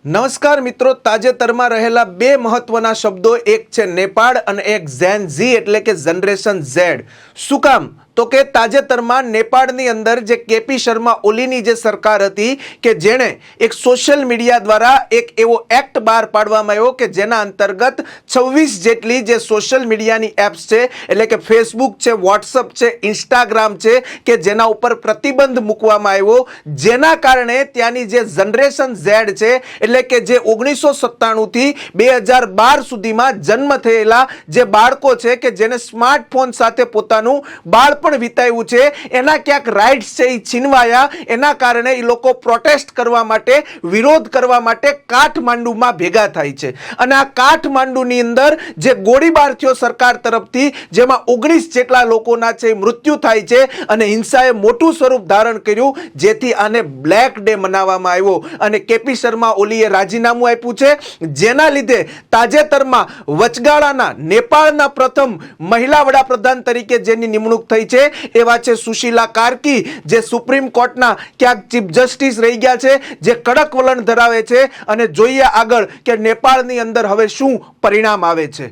નમસ્કાર મિત્રો, તાજેતરમાં રહેલા બે મહત્વના શબ્દો, એક છે નેપાળ અને એક ઝેન ઝી એટલે કે જનરેશન ઝેડ. શું કામ? તો કે તાજેતરમાં નેપાળની અંદર જે કેપી શર્મા ઓલીની જે સરકાર હતી કે જેણે એક સોશિયલ મીડિયા દ્વારા એક એવો એક્ટ બહાર પાડવામાં આવ્યો કે જેના અંતર્ગત 26 જેટલી જે સોશિયલ મીડિયાની એપ્સ છે એટલે કે ફેસબુક છે, વોટ્સઅપ છે, ઇન્સ્ટાગ્રામ છે કે જેના ઉપર પ્રતિબંધ મૂકવામાં આવ્યો, જેના કારણે ત્યાંની જે જનરેશન ઝેડ છે એટલે કે જે 1997 થી 2012 સુધીમાં જન્મ થયેલા જે બાળકો છે કે જેને સ્માર્ટફોન સાથે પોતાનું બાળપણ વિતાવ્યું છે, એના ક્યાંક રાઇટ્સ છે એ છીનવાયા. એના કારણે એ લોકો પ્રોટેસ્ટ કરવા માટે, વિરોધ કરવા માટે કાઠમાંડુમાં ભેગા થાય છે. અને આ કાઠમાંડુની અંદર જે ગોળીબાર થયો સરકાર તરફથી, જેમાં 19 જેટલા લોકોના છે મૃત્યુ થાય છે અને હિંસાએ મોટું સ્વરૂપ ધારણ કર્યું, જેથી આને બ્લેક ડે મનાવવામાં આવ્યો. અને કેપી શર્મા ઓલીએ રાજીનામું આપ્યું છે, જેના લીધે તાજેતરમાં વચગાળાના નેપાળના પ્રથમ મહિલા વડાપ્રધાન તરીકે જેની નિમણૂક થઈ છે એવા છે સુશીલા કાર્કી, જે સુપ્રીમ કોર્ટના ક્યાંક ચીફ જસ્ટિસ રહી ગયા છે, જે કડક વલણ ધરાવે છે. અને જોઈએ આગળ કે નેપાળની અંદર હવે શું પરિણામ આવે છે.